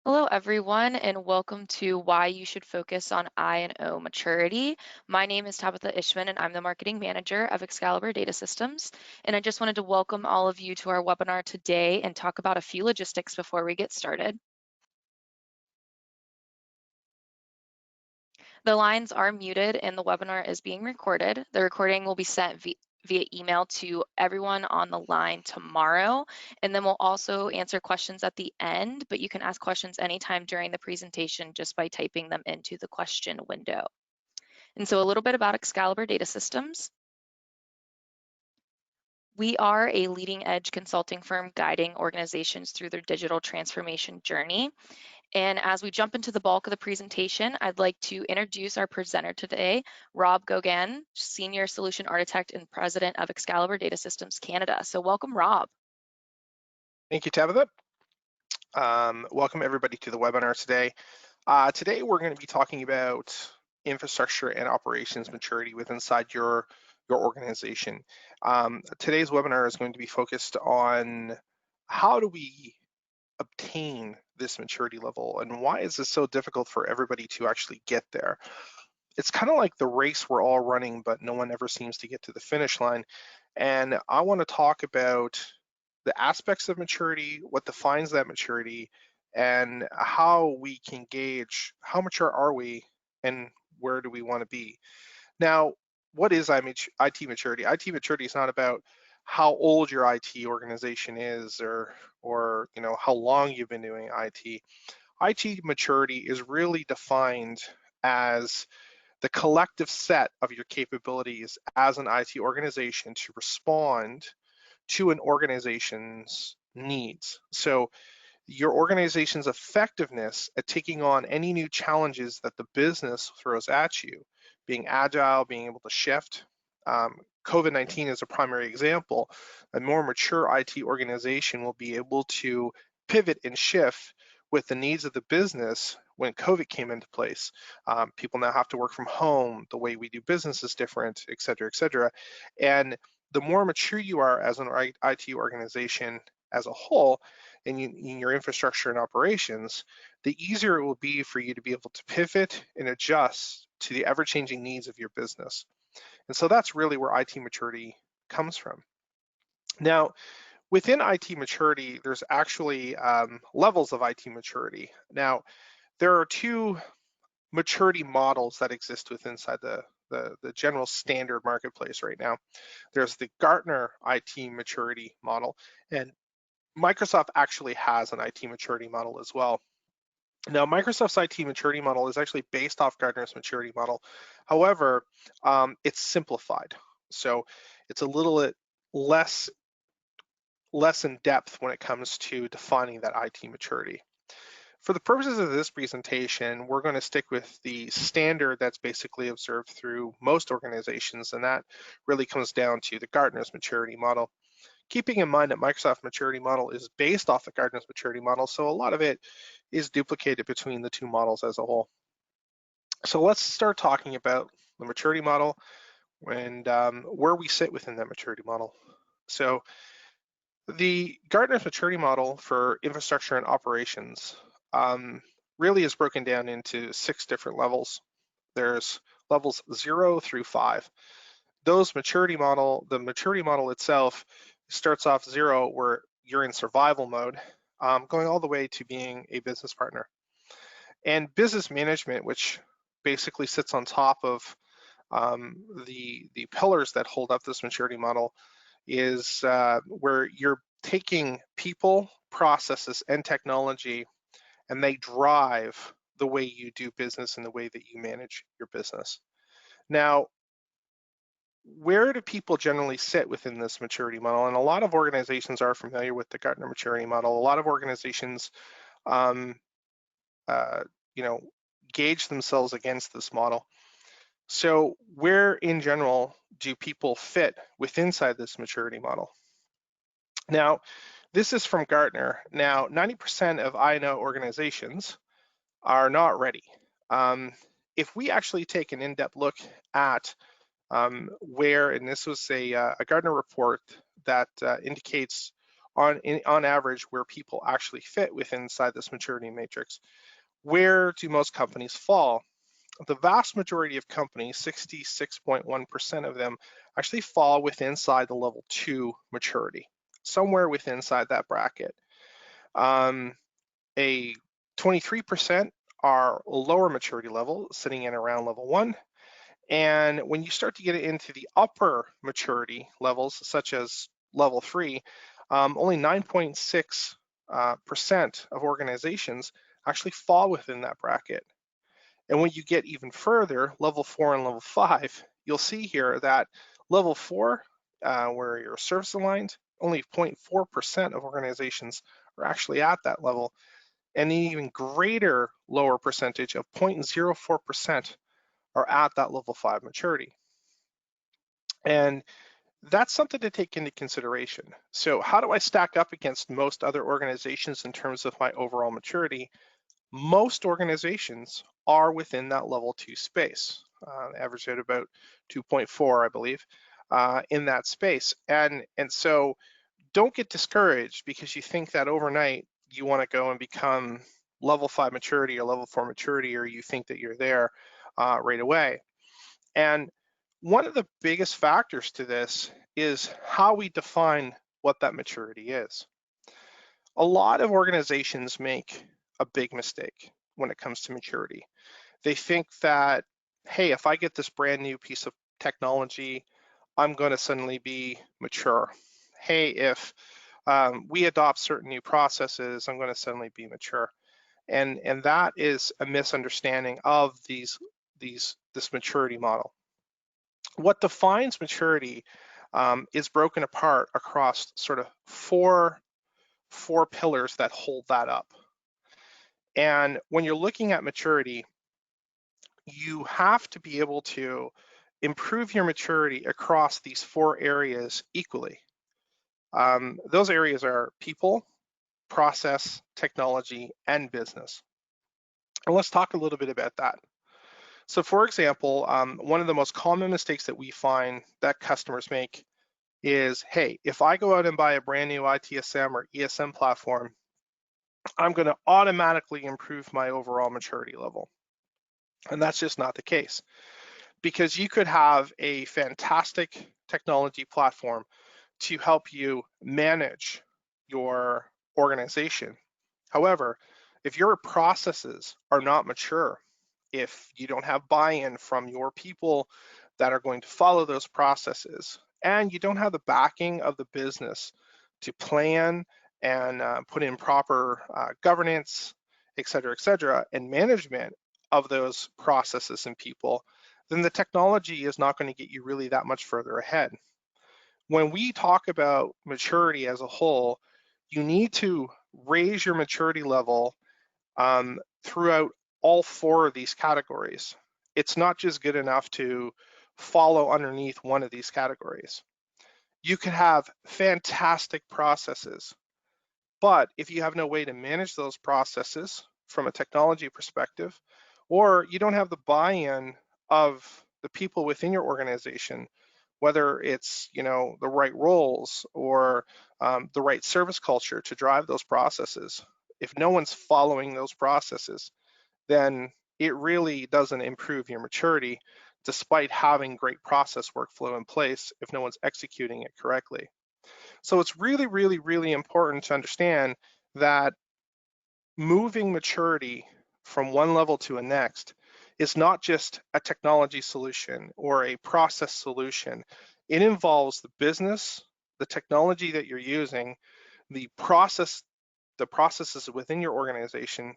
Hello, everyone, and welcome to Why You Should Focus on I and O Maturity. My name is Tabitha Ishman, and I'm the Marketing Manager of Excalibur Data Systems. And I just wanted to welcome all of you to our webinar today and talk about a few logistics before we get started. The lines are muted and the webinar is being recorded. The recording will be sent via email to everyone on the line tomorrow. And then we'll also answer questions at the end, but you can ask questions anytime during the presentation just by typing them into the question window. And so a little bit about Excalibur Data Systems. We are a leading edge consulting firm guiding organizations through their digital transformation journey. And as we jump into the bulk of the presentation, I'd like to introduce our presenter today, Rob Gauguin, Senior Solution Architect and President of Excalibur Data Systems Canada. So welcome, Rob. Thank you, Tabitha. Welcome everybody to the webinar today. Today we're going to be talking about infrastructure and operations maturity within your organization. Today's webinar is going to be focused on how do we obtain this maturity level and why is this so difficult for everybody to actually get there. It's kind of like the race we're all running, but no one ever seems to get to the finish line. And I want to talk about the aspects of maturity, what defines that maturity, and how we can gauge how mature are we and where do we want to be. Now, what is IT maturity? IT maturity is not about how old your IT organization is or how long you've been doing IT. IT maturity is really defined as the collective set of your capabilities as an IT organization to respond to an organization's needs. So your organization's effectiveness at taking on any new challenges that the business throws at you, being agile, being able to shift. COVID-19 is a primary example. A more mature IT organization will be able to pivot and shift with the needs of the business when COVID came into place. People now have to work from home, the way we do business is different, et cetera, et cetera. And the more mature you are as an IT organization as a whole in your infrastructure and operations, the easier it will be for you to be able to pivot and adjust to the ever-changing needs of your business. And so that's really where IT maturity comes from. Now, within IT maturity, there's actually levels of IT maturity. Now, there are two maturity models that exist inside the general standard marketplace right now. There's the Gartner IT maturity model, and Microsoft actually has an IT maturity model as well. Now, Microsoft's IT maturity model is actually based off Gartner's maturity model. However, it's simplified. So it's a little bit less in depth when it comes to defining that IT maturity. For the purposes of this presentation, we're going to stick with the standard that's basically observed through most organizations, and that really comes down to the Gartner's maturity model. Keeping in mind that Microsoft maturity model is based off the Gartner's maturity model, so a lot of it is duplicated between the two models as a whole. So let's start talking about the maturity model and where we sit within that maturity model. So the Gartner's maturity model for infrastructure and operations really is broken down into 6 different levels. There's levels 0 through 5. The maturity model itself starts off 0 where you're in survival mode, going all the way to being a business partner. And business management, which basically sits on top of the pillars that hold up this maturity model, is where you're taking people, processes, and technology, and they drive the way you do business and the way that you manage your business. Now, where do people generally sit within this maturity model? And a lot of organizations are familiar with the Gartner maturity model. A lot of organizations, gauge themselves against this model. So where in general do people fit inside this maturity model? Now, this is from Gartner. Now, 90% of I&O organizations are not ready. If we actually take an in-depth look at where, and this was a Gartner report that indicates on average where people actually fit within inside this maturity matrix. Where do most companies fall? The vast majority of companies, 66.1% of them, actually fall within inside the level 2 maturity, somewhere within inside that bracket. A 23% are lower maturity level, sitting in around level 1. And when you start to get into the upper maturity levels, such as level 3, only 9.6% of organizations actually fall within that bracket. And when you get even further, level 4 and level 5, you'll see here that level 4, where you're service aligned, only 0.4% of organizations are actually at that level, and an even greater lower percentage of 0.04% are at that level 5 maturity. And that's something to take into consideration. So how do I stack up against most other organizations in terms of my overall maturity? Most organizations are within that level 2 space, average at about 2.4, I believe, in that space. And so don't get discouraged because you think that overnight you want to go and become level 5 maturity or level 4 maturity, or you think that you're there right away. And one of the biggest factors to this is how we define what that maturity is. A lot of organizations make a big mistake when it comes to maturity. They think that, hey, if I get this brand new piece of technology, I'm going to suddenly be mature. Hey, if we adopt certain new processes, I'm going to suddenly be mature. And that is a misunderstanding of this maturity model. What defines maturity is broken apart across sort of four pillars that hold that up. And when you're looking at maturity, you have to be able to improve your maturity across these 4 areas equally. Those areas are people, process, technology, and business. And let's talk a little bit about that. So for example, one of the most common mistakes that we find that customers make is, hey, if I go out and buy a brand new ITSM or ESM platform, I'm going to automatically improve my overall maturity level. And that's just not the case, because you could have a fantastic technology platform to help you manage your organization. However, if your processes are not mature, if you don't have buy-in from your people that are going to follow those processes, and you don't have the backing of the business to plan and put in proper governance, et cetera, and management of those processes and people, then the technology is not going to get you really that much further ahead. When we talk about maturity as a whole, you need to raise your maturity level throughout all 4 of these categories. It's not just good enough to follow underneath one of these categories. You can have fantastic processes, but if you have no way to manage those processes from a technology perspective, or you don't have the buy-in of the people within your organization, whether it's the right roles or the right service culture to drive those processes, if no one's following those processes, then it really doesn't improve your maturity, despite having great process workflow in place if no one's executing it correctly. So it's really important to understand that moving maturity from one level to a next is not just a technology solution or a process solution. It involves the business, the technology that you're using, the processes within your organization,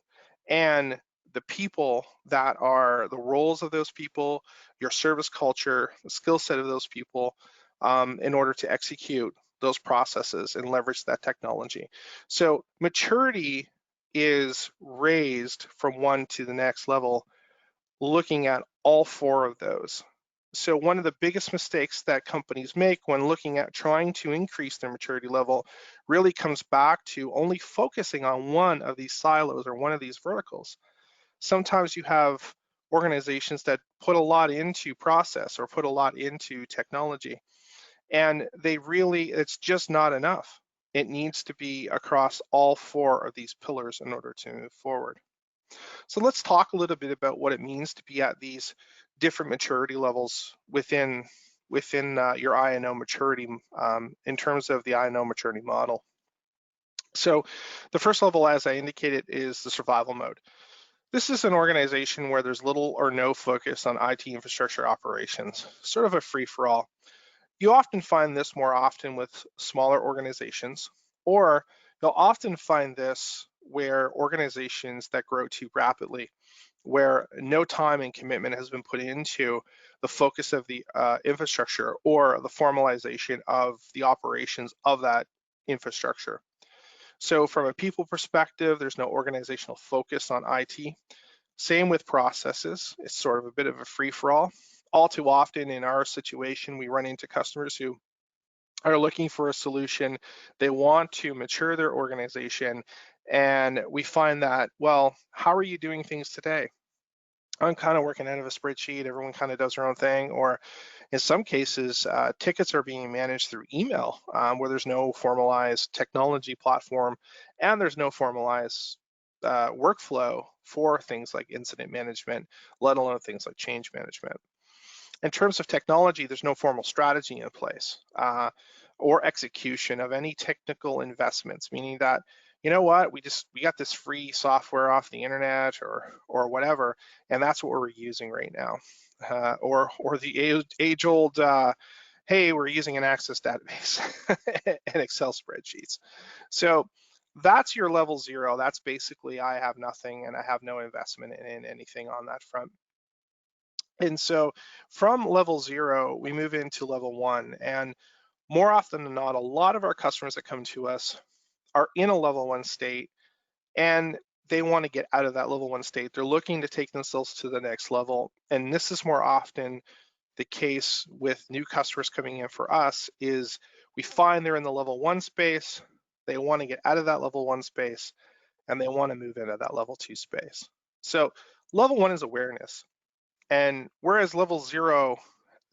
and the people that are the roles of those people, your service culture, the skill set of those people, in order to execute those processes and leverage that technology. So maturity is raised from one to the next level, looking at all 4 of those. So one of the biggest mistakes that companies make when looking at trying to increase their maturity level really comes back to only focusing on one of these silos or one of these verticals. Sometimes you have organizations that put a lot into process or put a lot into technology, and it's just not enough. It needs to be across all 4 of these pillars in order to move forward. So let's talk a little bit about what it means to be at these different maturity levels within your I&O maturity in terms of the I&O maturity model. So the first level, as I indicated, is the survival mode. This is an organization where there's little or no focus on IT infrastructure operations, sort of a free-for-all. You often find this more often with smaller organizations, or you'll often find this where organizations that grow too rapidly, where no time and commitment has been put into the focus of the infrastructure or the formalization of the operations of that infrastructure. So from a people perspective, there's no organizational focus on IT. Same with processes. It's sort of a bit of a free-for-all. All too often in our situation, we run into customers who are looking for a solution. They want to mature their organization. And we find that, well, how are you doing things today? I'm kind of working out of a spreadsheet. Everyone kind of does their own thing. Or in some cases, tickets are being managed through email where there's no formalized technology platform and there's no formalized workflow for things like incident management, let alone things like change management. In terms of technology, there's no formal strategy in place or execution of any technical investments, meaning that, you know what, we got this free software off the internet or whatever, and that's what we're using right now. Or the age-old, hey, we're using an Access database and Excel spreadsheets. So that's your level 0. That's basically I have nothing and I have no investment in anything on that front. And so from level 0, we move into level 1. And more often than not, a lot of our customers that come to us are in a level 1 state and they want to get out of that level 1 state. They're looking to take themselves to the next level. And this is more often the case with new customers coming in for us is we find they're in the level 1 space. They want to get out of that level 1 space and they want to move into that level 2 space. So level 1 is awareness. And whereas level 0,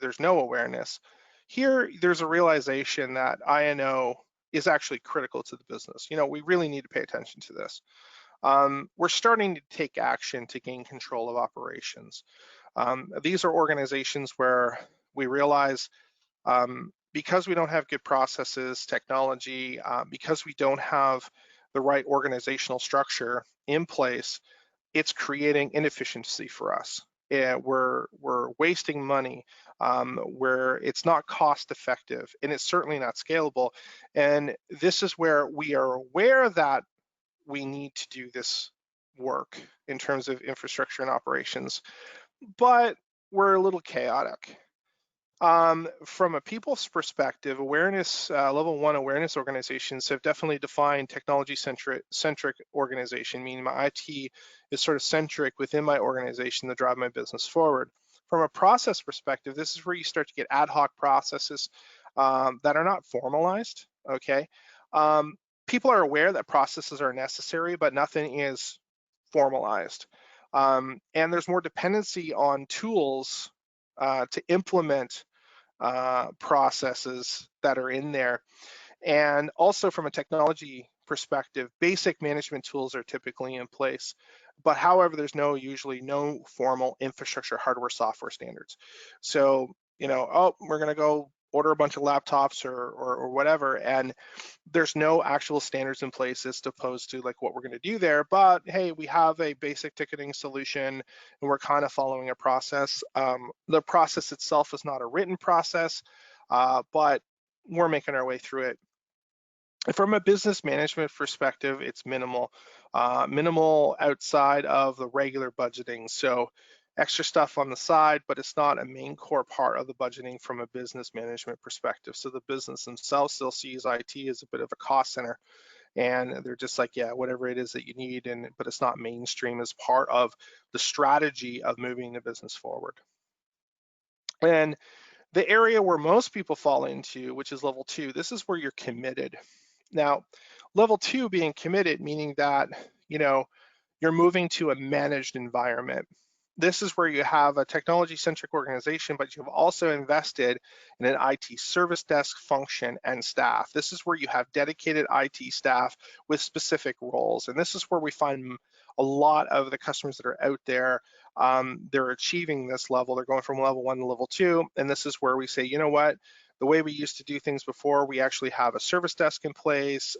there's no awareness, here there's a realization that I&O is actually critical to the business. You know, we really need to pay attention to this. We're starting to take action to gain control of operations. These are organizations where we realize because we don't have good processes, technology, because we don't have the right organizational structure in place, it's creating inefficiency for us. We're wasting money where it's not cost effective and it's certainly not scalable. And this is where we are aware that we need to do this work in terms of infrastructure and operations, but we're a little chaotic. From a people's perspective, awareness, level 1 awareness organizations have definitely defined technology-centric organization, meaning my IT is sort of centric within my organization to drive my business forward. From a process perspective, this is where you start to get ad hoc processes that are not formalized, okay? People are aware that processes are necessary, but nothing is formalized. And there's more dependency on tools to implement processes that are in there. And also from a technology perspective, basic management tools are typically in place. But however, there's usually no formal infrastructure hardware software standards. So, you know, oh, we're gonna go order a bunch of laptops or whatever, and there's no actual standards in place as opposed to like what we're going to do there. But hey, we have a basic ticketing solution and we're kind of following a process. The process itself is not a written process, but we're making our way through it. From a business management perspective, it's minimal outside of the regular budgeting. So extra stuff on the side, but it's not a main core part of the budgeting from a business management perspective. So the business themselves still sees IT as a bit of a cost center. And they're just like, yeah, whatever it is that you need, but it's not mainstream as part of the strategy of moving the business forward. And the area where most people fall into, which is level 2, this is where you're committed. Now, level 2 being committed, meaning that, you know, you're moving to a managed environment. this is where you have a technology-centric organization, but you've also invested in an IT service desk function and staff. This is where you have dedicated IT staff with specific roles. And this is where we find a lot of the customers that are out there, they're achieving this level. They're going from level 1 to level 2. And this is where we say, you know what? The way we used to do things before, we actually have a service desk in place.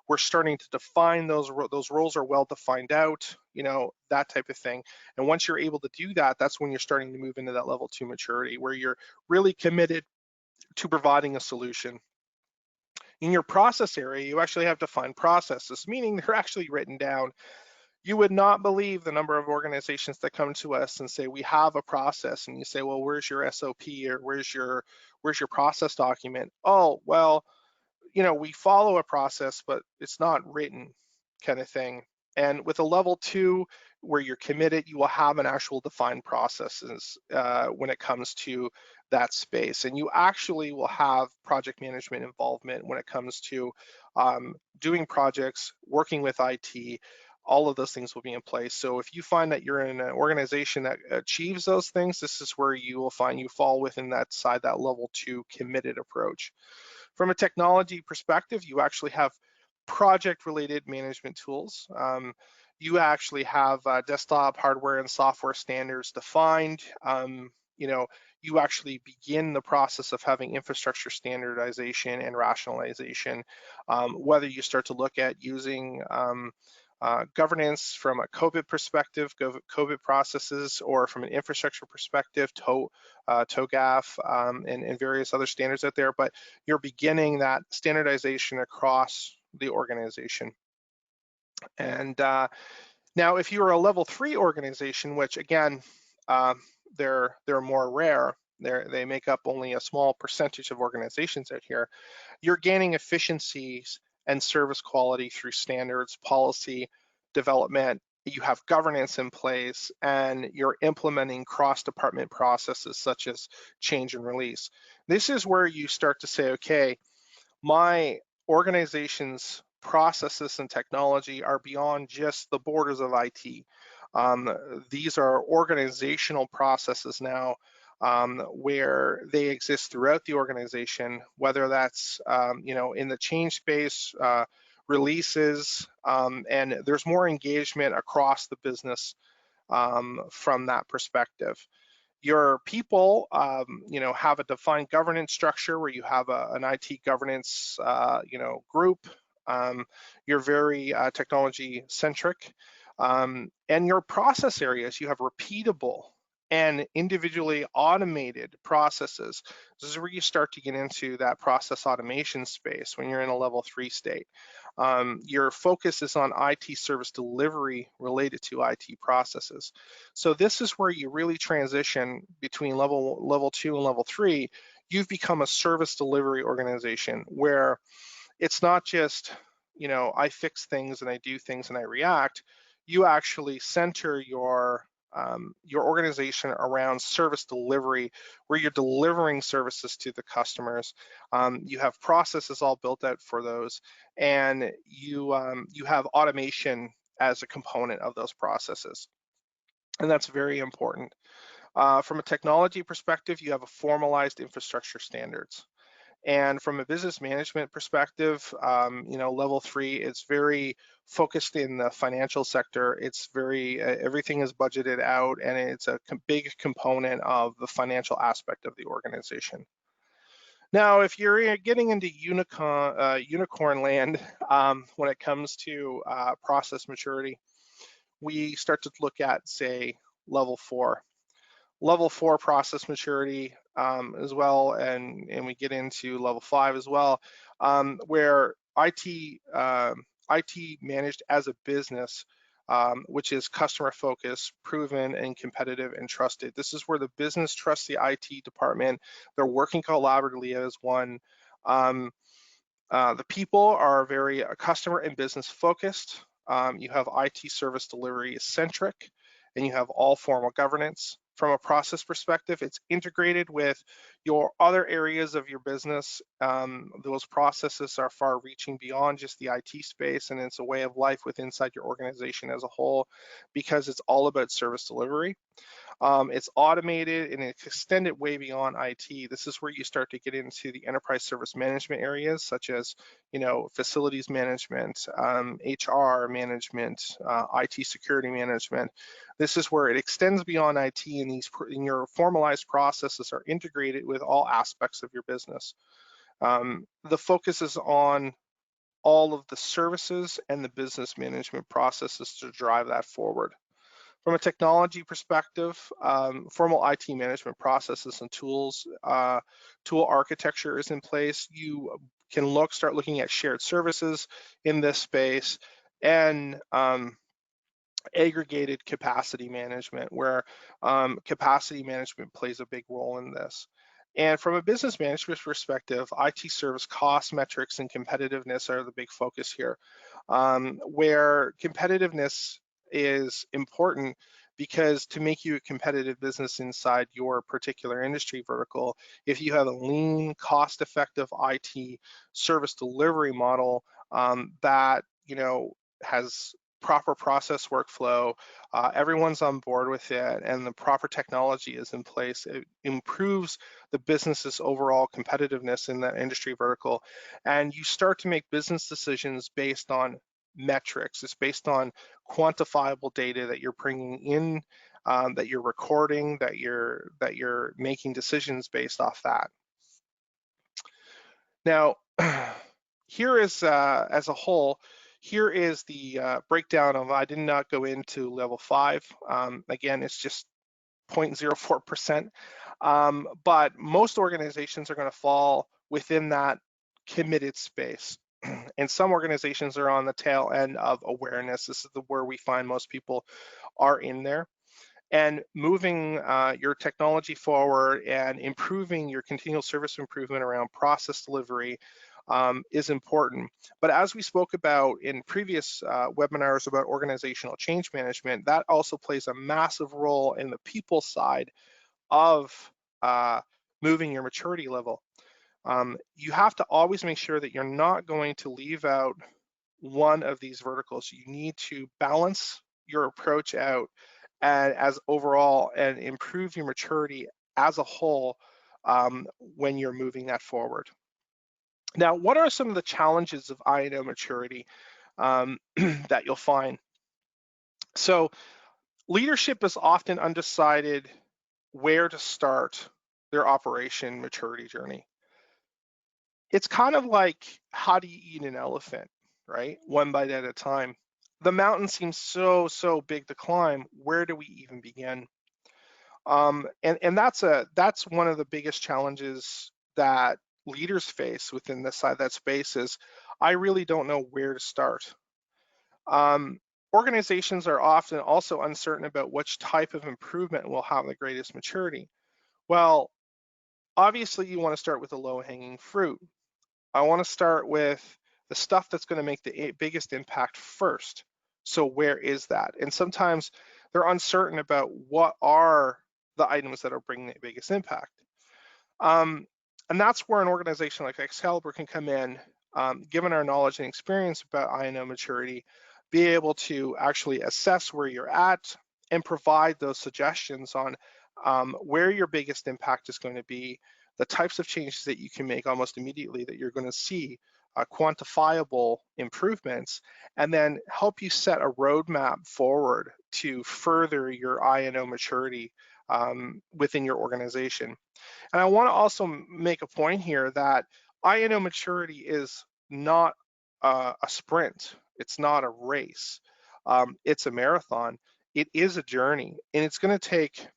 We're starting to define those roles are well defined out, that type of thing. And once you're able to do that, that's when you're starting to move into that level 2 maturity, where you're really committed to providing a solution. In your process area, you actually have defined processes, meaning they're actually written down. You would not believe the number of organizations that come to us and say, we have a process, and you say, well, where's your SOP, or where's your process document? Oh, well, we follow a process, but it's not written, kind of thing. And with a level 2, where you're committed, you will have an actual defined processes when it comes to that space. And you actually will have project management involvement when it comes to doing projects, working with IT. All of those things will be in place. So if you find that you're in an organization that achieves those things, this is where you will find you fall within that level 2 committed approach. From a technology perspective, you actually have project-related management tools. You actually have desktop hardware and software standards defined. You actually begin the process of having infrastructure standardization and rationalization, whether you start to look at using governance from a COVID perspective, COVID processes, or from an infrastructure perspective, TOGAF, and various other standards out there, but you're beginning that standardization across the organization. And now, if you are a level 3 organization, which again, they're more rare, they make up only a small percentage of organizations out here, you're gaining efficiencies and service quality through standards, policy development. You have governance in place, and you're implementing cross-department processes such as change and release. This is where you start to say, okay, my organization's processes and technology are beyond just the borders of IT. These are organizational processes now, where they exist throughout the organization, whether that's in the change space, releases, and there's more engagement across the business from that perspective. Your people, have a defined governance structure where you have an IT governance, group. You're very technology centric, and your process areas, you have repeatable and individually automated processes. This is where you start to get into that process automation space when you're in a level 3 state. Your focus is on IT service delivery related to IT processes. So this is where you really transition between level 2 and level 3. You've become a service delivery organization where it's not just, I fix things and I do things and I react. You actually center your organization around service delivery, where you're delivering services to the customers. You have processes all built out for those, and you have automation as a component of those processes, and that's very important. From a technology perspective, you have a formalized infrastructure standards. And from a business management perspective, level 3 is very focused in the financial sector. It's very, everything is budgeted out, and it's a big component of the financial aspect of the organization. Now, if you're getting into unicorn land when it comes to process maturity, we start to look at, say, level 4. Level 4 process maturity as well, and we get into level 5 as well, where IT managed as a business, which is customer focused, proven, and competitive and trusted. This is where the business trusts the IT department. They're working collaboratively as one. The people are very customer and business focused. You have IT service delivery centric, and you have all formal governance. from a process perspective. It's integrated with your other areas of your business. Those processes are far reaching beyond just the IT space, and it's a way of life within inside your organization as a whole, because it's all about service delivery. It's automated and it's extended way beyond IT. This is where you start to get into the enterprise service management areas, such as, facilities management, HR management, IT security management. This is where it extends beyond IT, and your formalized processes are integrated with all aspects of your business. The focus is on all of the services and the business management processes to drive that forward. From a technology perspective, formal IT management processes and tools, tool architecture is in place. You can start looking at shared services in this space, and aggregated capacity management, where capacity management plays a big role in this. And from a business management perspective, IT service cost metrics and competitiveness are the big focus here, where competitiveness is important, because to make you a competitive business inside your particular industry vertical, if you have a lean, cost-effective IT service delivery model that has proper process workflow, everyone's on board with it, and the proper technology is in place, it improves the business's overall competitiveness in that industry vertical. And you start to make business decisions based on metrics. It's based on quantifiable data that you're bringing in, that you're recording, that you're making decisions based off that. Now, here is, as a whole, here is the breakdown of, I did not go into level 5. Again, it's just 0.04%. But most organizations are going to fall within that committed space. And some organizations are on the tail end of awareness. This is where we find most people are in there. And moving your technology forward and improving your continual service improvement around process delivery is important. But as we spoke about in previous webinars about organizational change management, that also plays a massive role in the people side of moving your maturity level. You have to always make sure that you're not going to leave out one of these verticals. You need to balance your approach out and as overall, and improve your maturity as a whole when you're moving that forward. Now, what are some of the challenges of I&O maturity that you'll find? So leadership is often undecided where to start their operation maturity journey. It's kind of like, how do you eat an elephant, right? One bite at a time. The mountain seems so big to climb. Where do we even begin? And that's one of the biggest challenges that leaders face within that space is, I really don't know where to start. Organizations are often also uncertain about which type of improvement will have the greatest maturity. Well, obviously you want to start with the low-hanging fruit. I want to start with the stuff that's going to make the biggest impact first. So where is that? And sometimes they're uncertain about what are the items that are bringing the biggest impact. And that's where an organization like Excalibur can come in, given our knowledge and experience about I&O maturity, be able to actually assess where you're at and provide those suggestions on where your biggest impact is going to be, the types of changes that you can make almost immediately that you're going to see quantifiable improvements, and then help you set a roadmap forward to further your I&O maturity within your organization. And I want to also make a point here that I&O maturity is not a sprint. It's not a race. It's a marathon. It is a journey, and it's going to take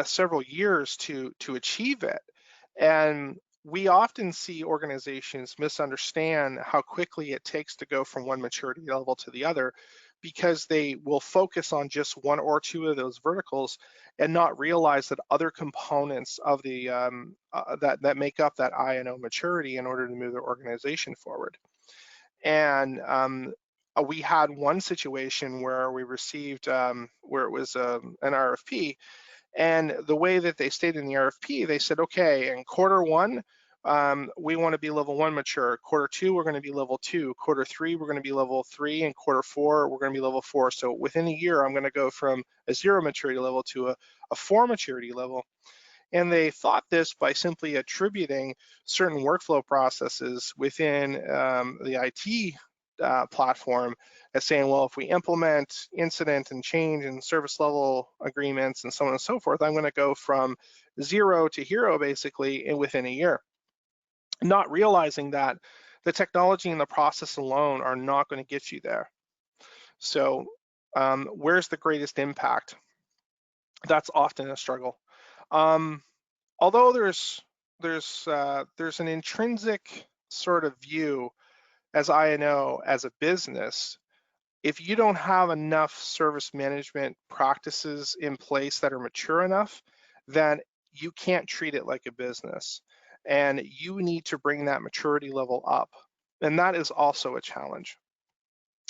several years to achieve it. And we often see organizations misunderstand how quickly it takes to go from one maturity level to the other, because they will focus on just one or two of those verticals and not realize that other components of the that make up that I&O maturity in order to move their organization forward. And we had one situation where we received, where it was an RFP, and the way that they stated in the RFP, they said, okay, in quarter one, we want to be level 1 mature. Quarter 2, we're going to be level 2. Quarter 3, we're going to be level 3. And quarter 4, we're going to be level 4. So within a year, I'm going to go from a 0 maturity level to a 4 maturity level. And they thought this by simply attributing certain workflow processes within the IT platform as saying, well, if we implement incident and change and service level agreements and so on and so forth, I'm going to go from 0 to hero basically within a year. Not realizing that the technology and the process alone are not going to get you there. So where's the greatest impact? That's often a struggle. Although there's an intrinsic sort of view as I&O as a business, if you don't have enough service management practices in place that are mature enough, then you can't treat it like a business. And you need to bring that maturity level up. And that is also a challenge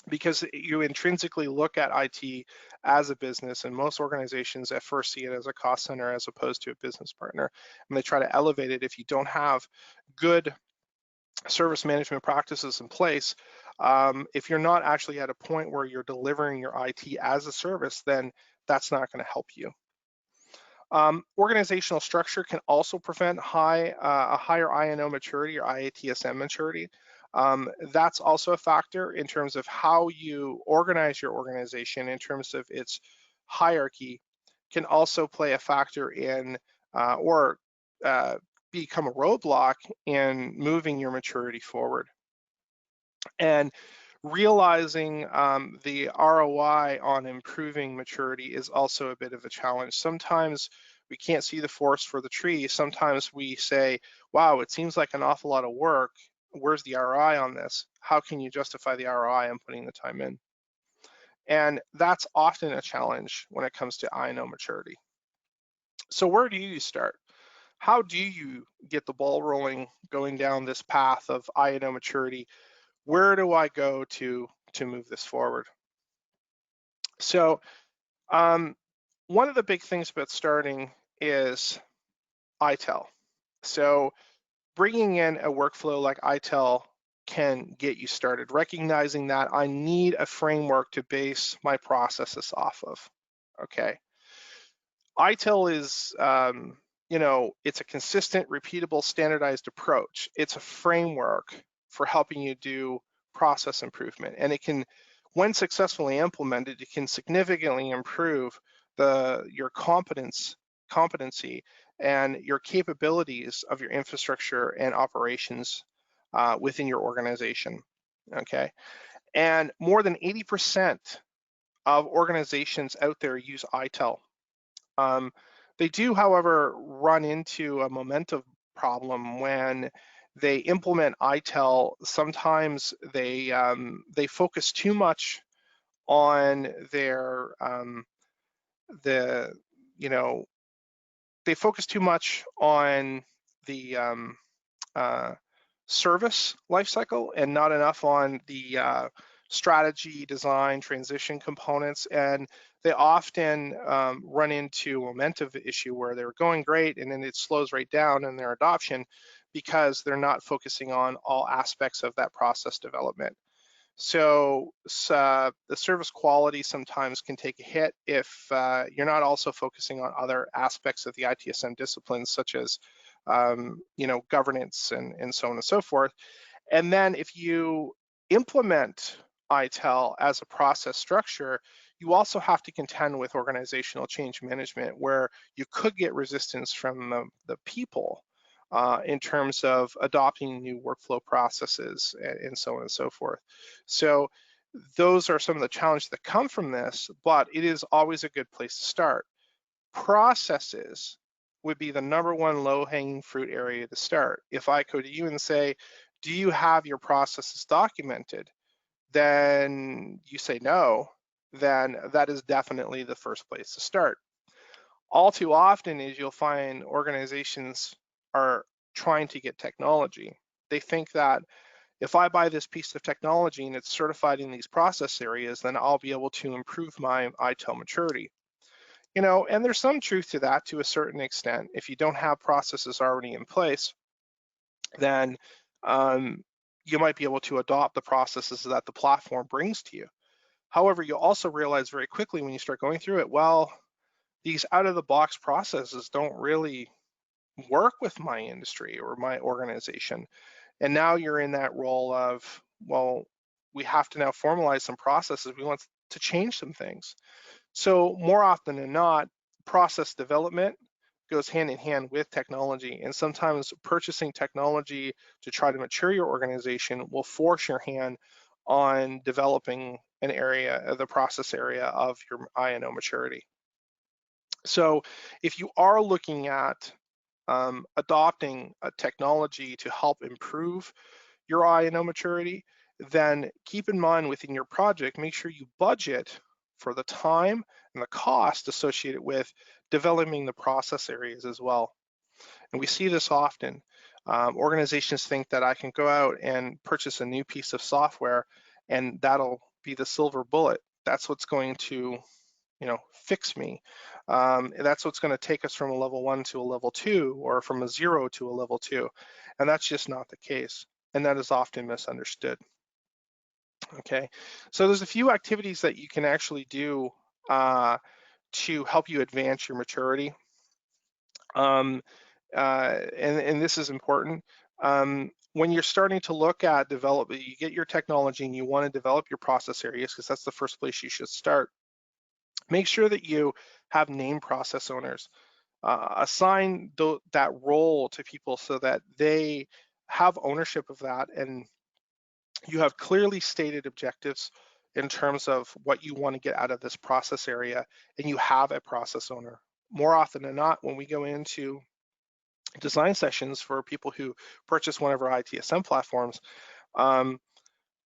because you intrinsically look at IT as a business, and most organizations at first see it as a cost center as opposed to a business partner. And they try to elevate it. If you don't have good service management practices in place, if you're not actually at a point where you're delivering your IT as a service, then that's not going to help you. Organizational structure can also prevent a higher I&O maturity or ITSM maturity. That's also a factor in terms of how you organize your organization in terms of its hierarchy, can also play a factor in or become a roadblock in moving your maturity forward. And realizing the ROI on improving maturity is also a bit of a challenge. Sometimes we can't see the forest for the tree. Sometimes we say, wow, it seems like an awful lot of work. Where's the ROI on this? How can you justify the ROI on putting the time in? And that's often a challenge when it comes to I&O maturity. So where do you start? How do you get the ball rolling going down this path of I&O maturity? Where do I go to move this forward? So one of the big things about starting is ITEL. So bringing in a workflow like ITEL can get you started, recognizing that I need a framework to base my processes off of, okay? ITEL is, it's a consistent, repeatable, standardized approach. It's a framework for helping you do process improvement. And it can, when successfully implemented, it can significantly improve your competency and your capabilities of your infrastructure and operations within your organization, okay? And more than 80% of organizations out there use ITEL. They do, however, run into a momentum problem when they implement ITEL. Sometimes they focus too much on their they focus too much on the service lifecycle and not enough on the strategy, design, transition components. And they often run into a momentum issue where they're going great and then it slows right down in their adoption because they're not focusing on all aspects of that process development. So the service quality sometimes can take a hit if you're not also focusing on other aspects of the ITSM disciplines, such as governance and so on and so forth. And then if you implement ITEL as a process structure, you also have to contend with organizational change management, where you could get resistance from the people in terms of adopting new workflow processes and so on and so forth. So those are some of the challenges that come from this, but it is always a good place to start. Processes would be the #1 low-hanging fruit area to start. If I go to you and say, do you have your processes documented? Then you say no, then that is definitely the first place to start. All too often is you'll find organizations are trying to get technology. They think that if I buy this piece of technology and it's certified in these process areas, then I'll be able to improve my ITEL maturity. And there's some truth to that to a certain extent. If you don't have processes already in place, then you might be able to adopt the processes that the platform brings to you. However, you'll also realize very quickly when you start going through it, well, these out-of-the-box processes don't really work with my industry or my organization. And now you're in that role of, well, we have to now formalize some processes. We want to change some things. So more often than not, process development goes hand in hand with technology. And sometimes purchasing technology to try to mature your organization will force your hand on developing an area, the process area of your I&O maturity. So if you are looking at adopting a technology to help improve your I&O maturity, then keep in mind within your project, make sure you budget for the time and the cost associated with developing the process areas as well. And we see this often. Organizations think that I can go out and purchase a new piece of software and that'll be the silver bullet. That's what's going to fix me. That's what's going to take us from a level 1 to a level 2, or from a 0 to a level 2. And that's just not the case. And that is often misunderstood. Okay, so there's a few activities that you can actually do to help you advance your maturity. And this is important. When you're starting to look at development, you get your technology and you want to develop your process areas, because that's the first place you should start. Make sure that you have named process owners. Assign that role to people so that they have ownership of that, and you have clearly stated objectives in terms of what you want to get out of this process area, and you have a process owner. More often than not, when we go into design sessions for people who purchase one of our ITSM platforms,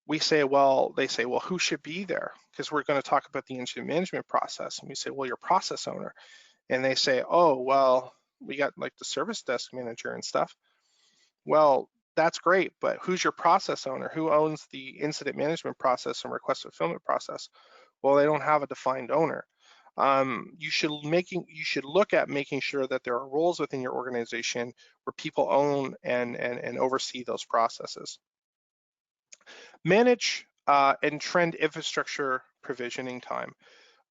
they say, well, who should be there? Because we're going to talk about the incident management process. And we say, well, your process owner. And they say, oh, well, we got like the service desk manager and stuff. Well, that's great, but who's your process owner? Who owns the incident management process and request fulfillment process? Well, they don't have a defined owner. You should look at making sure that there are roles within your organization where people own and oversee those processes. Manage and trend infrastructure provisioning time.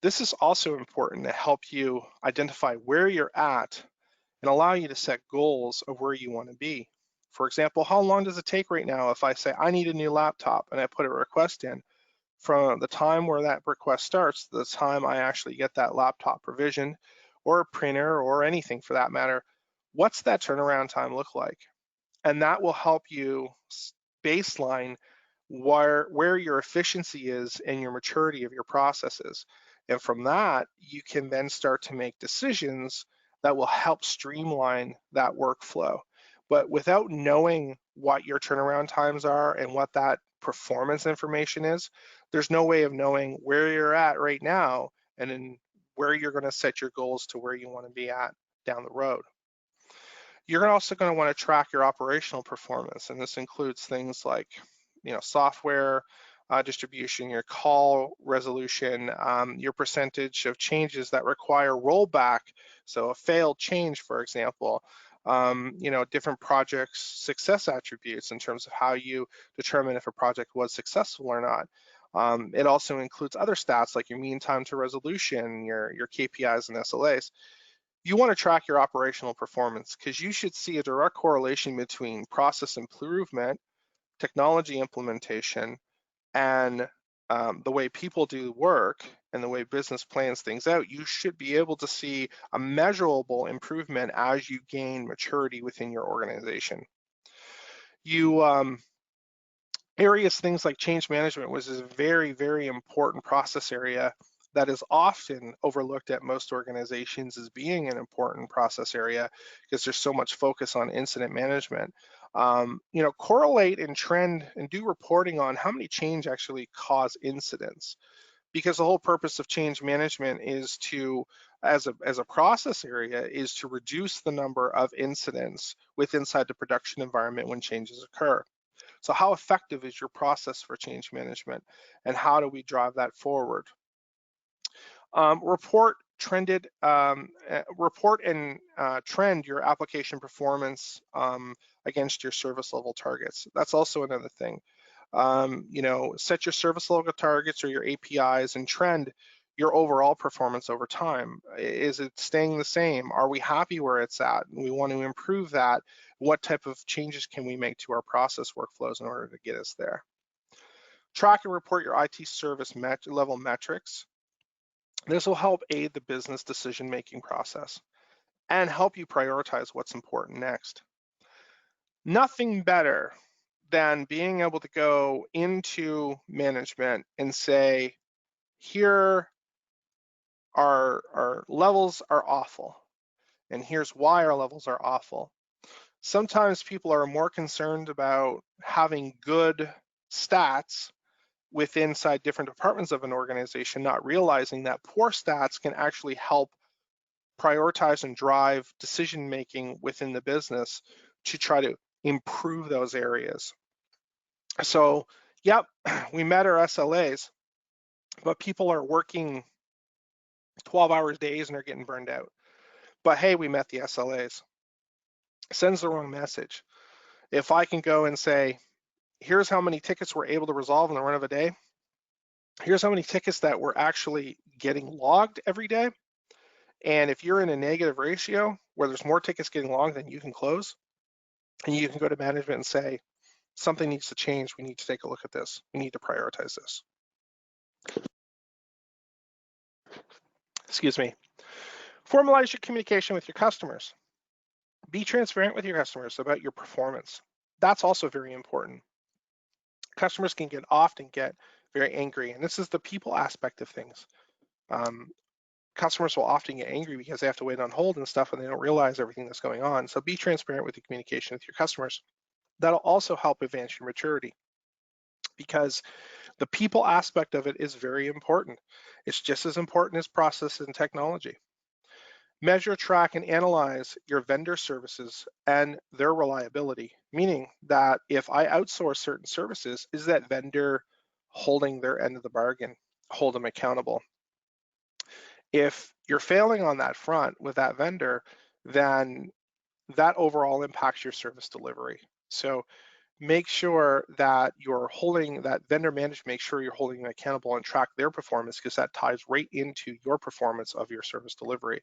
This is also important to help you identify where you're at and allow you to set goals of where you want to be. For example, how long does it take right now if I say I need a new laptop and I put a request in? From the time where that request starts to the time I actually get that laptop provisioned, or a printer, or anything for that matter, what's that turnaround time look like? And that will help you baseline where your efficiency is and your maturity of your processes. And from that, you can then start to make decisions that will help streamline that workflow. But without knowing what your turnaround times are and what that performance information is, there's no way of knowing where you're at right now and then where you're going to set your goals to where you want to be at down the road. You're also going to want to track your operational performance, and this includes things like software distribution, your call resolution, your percentage of changes that require rollback. So a failed change, for example, different projects success attributes in terms of how you determine if a project was successful or not. It also includes other stats like your mean time to resolution, your KPIs and SLAs. You want to track your operational performance because you should see a direct correlation between process improvement, technology implementation, and the way people do work and the way business plans things out. You should be able to see a measurable improvement as you gain maturity within your organization. Things like change management was a very, very important process area that is often overlooked at most organizations as being an important process area because there's so much focus on incident management. Correlate and trend and do reporting on how many change actually cause incidents, because the whole purpose of change management is to, as a process area, is to reduce the number of incidents inside the production environment when changes occur. So how effective is your process for change management, and how do we drive that forward? Report and trend your application performance against your service level targets. That's also another thing. Set your service level targets or your APIs and trend your overall performance over time. Is it staying the same? Are we happy where it's at? We want to improve that. What type of changes can we make to our process workflows in order to get us there? Track and report your IT service level metrics. This will help aid the business decision-making process and help you prioritize what's important next. Nothing better than being able to go into management and say, here our levels are awful, and here's why our levels are awful. Sometimes people are more concerned about having good stats inside different departments of an organization, not realizing that poor stats can actually help prioritize and drive decision making within the business to try to improve those areas. So, yep, we met our SLAs, but people are working 12-hour days and are getting burned out. But hey, we met the SLAs. Sends the wrong message. If I can go and say, here's how many tickets we're able to resolve in the run of a day, here's how many tickets that we're actually getting logged every day, and if you're in a negative ratio where there's more tickets getting logged than you can close, and you can go to management and say, something needs to change, we need to take a look at this, we need to prioritize this. Excuse me. Formalize your communication with your customers. Be transparent with your customers about your performance. That's also very important. Customers can often get very angry, and this is the people aspect of things. Customers will often get angry because they have to wait on hold and stuff, and they don't realize everything that's going on. So be transparent with the communication with your customers. That'll also help advance your maturity, because the people aspect of it is very important. It's just as important as process and technology. Measure, track, and analyze your vendor services and their reliability, meaning that if I outsource certain services, is that vendor holding their end of the bargain? Hold them accountable. If you're failing on that front with that vendor, then that overall impacts your service delivery. So make sure that you're holding that vendor management, make sure you're holding them accountable and track their performance, because that ties right into your performance of your service delivery.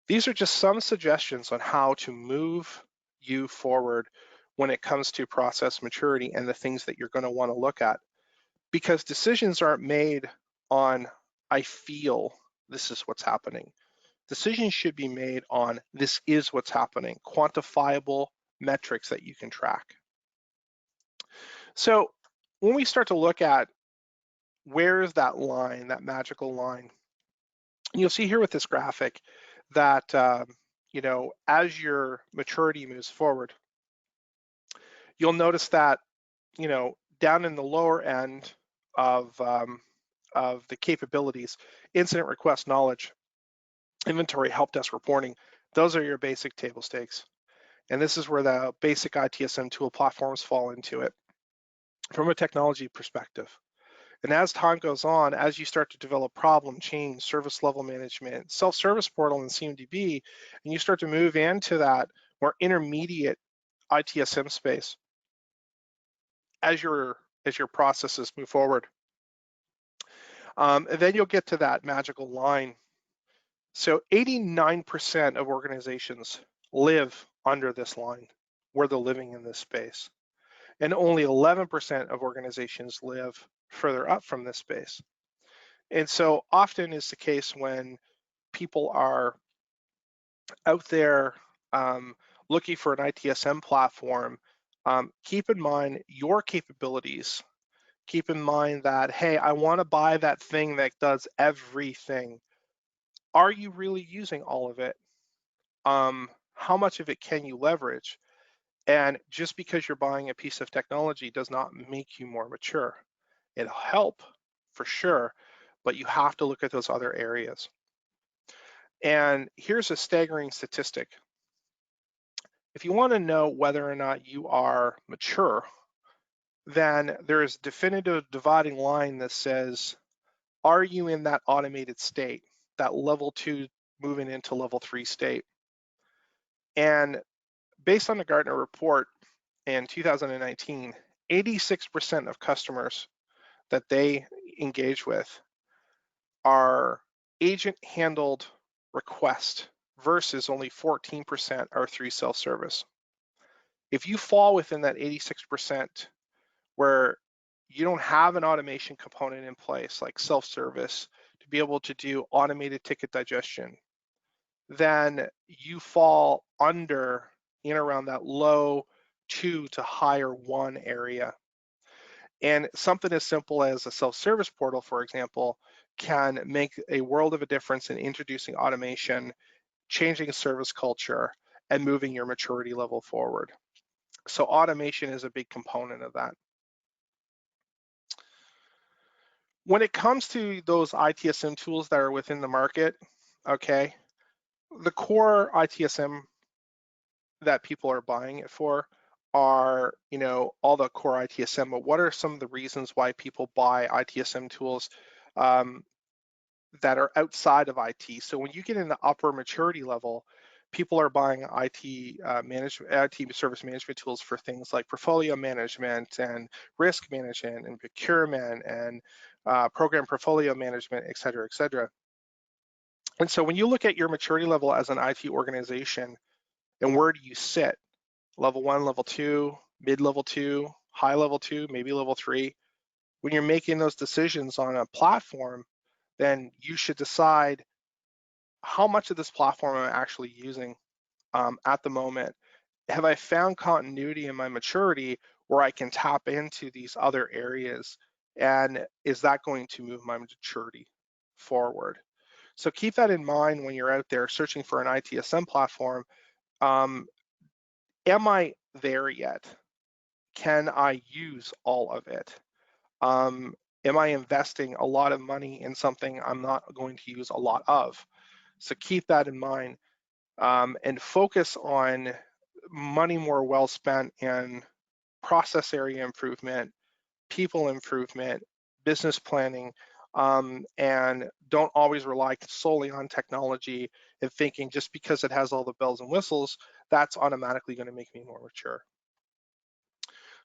These are just some suggestions on how to move you forward when it comes to process maturity and the things that you're going to want to look at, because decisions aren't made on, I feel this is what's happening. Decisions should be made on, this is what's happening, quantifiable metrics that you can track. So when we start to look at where is that line, that magical line, you'll see here with this graphic that as your maturity moves forward, you'll notice that down in the lower end of the capabilities, incident request knowledge, inventory, help desk reporting, those are your basic table stakes. And this is where the basic ITSM tool platforms fall into it from a technology perspective. And as time goes on, as you start to develop problem, change, service level management, self-service portal, and CMDB, and you start to move into that more intermediate ITSM space as your processes move forward, and then you'll get to that magical line. So 89% of organizations live under this line, where they're living in this space, and only 11% of organizations live further up from this space. And so often is the case when people are out there looking for an ITSM platform, keep in mind your capabilities. Keep in mind that, hey, I want to buy that thing that does everything. Are you really using all of it? How much of it can you leverage? And just because you're buying a piece of technology does not make you more mature. It'll help for sure, but you have to look at those other areas. And here's a staggering statistic. If you want to know whether or not you are mature, then there is a definitive dividing line that says, are you in that automated state, that level 2 moving into level 3 state? And based on the Gartner report in 2019, 86% of customers that they engage with are agent handled requests versus only 14% are through self-service. If you fall within that 86% where you don't have an automation component in place like self-service to be able to do automated ticket digestion, then you fall under in around that low 2 to higher 1 area. And something as simple as a self-service portal, for example, can make a world of a difference in introducing automation, changing service culture, and moving your maturity level forward. So automation is a big component of that. When it comes to those ITSM tools that are within the market, okay, the core ITSM that people are buying it for are, all the core ITSM, but what are some of the reasons why people buy ITSM tools that are outside of IT? So when you get in the upper maturity level, people are buying IT service management tools for things like portfolio management and risk management and procurement and program portfolio management, et cetera, et cetera. And so when you look at your maturity level as an IT organization and where do you sit, level 1, level 2, mid-level 2, high level 2, maybe level 3, when you're making those decisions on a platform, then you should decide how much of this platform I'm actually using at the moment. Have I found continuity in my maturity where I can tap into these other areas? And is that going to move my maturity forward? So keep that in mind when you're out there searching for an ITSM platform. Am I there yet? Can I use all of it? Am I investing a lot of money in something I'm not going to use a lot of? So keep that in mind and focus on money more well spent in process area improvement, people improvement, business planning, and don't always rely solely on technology and thinking just because it has all the bells and whistles, that's automatically going to make me more mature.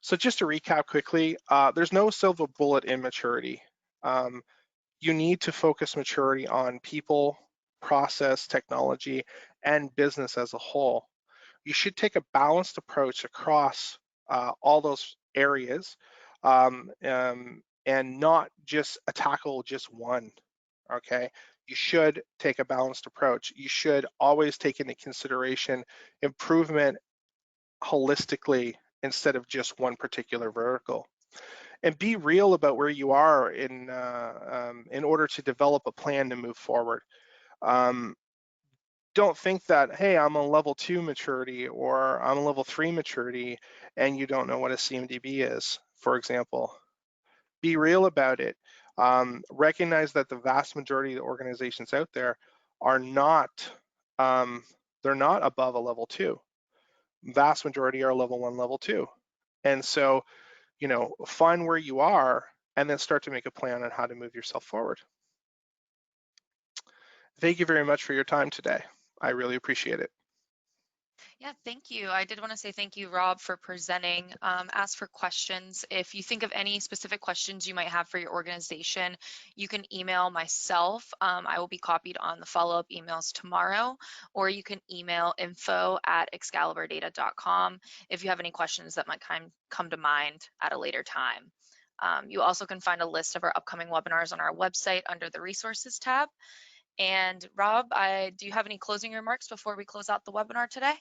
So just to recap quickly, there's no silver bullet in maturity. You need to focus maturity on people, process, technology, and business as a whole. You should take a balanced approach across all those areas and not just tackle just one, okay? You should take a balanced approach. You should always take into consideration improvement holistically instead of just one particular vertical. And be real about where you are in order to develop a plan to move forward. Don't think that, hey, I'm on level 2 maturity or I'm a level 3 maturity and you don't know what a CMDB is, for example. Be real about it. Recognize that the vast majority of the organizations out there are not, they're not above a level 2. Vast majority are level 1, level 2. And so, find where you are and then start to make a plan on how to move yourself forward. Thank you very much for your time today. I really appreciate it. Yeah, thank you. I did want to say thank you, Rob, for presenting. Ask for questions. If you think of any specific questions you might have for your organization, you can email myself. I will be copied on the follow-up emails tomorrow, or you can email info@excaliburdata.com if you have any questions that might come to mind at a later time. You also can find a list of our upcoming webinars on our website under the resources tab. And Rob, do you have any closing remarks before we close out the webinar today?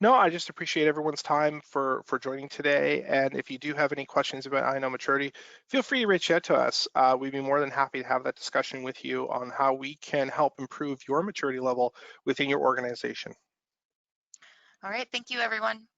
No, I just appreciate everyone's time for joining today. And if you do have any questions about I Know Maturity, feel free to reach out to us. We'd be more than happy to have that discussion with you on how we can help improve your maturity level within your organization. All right, thank you, everyone.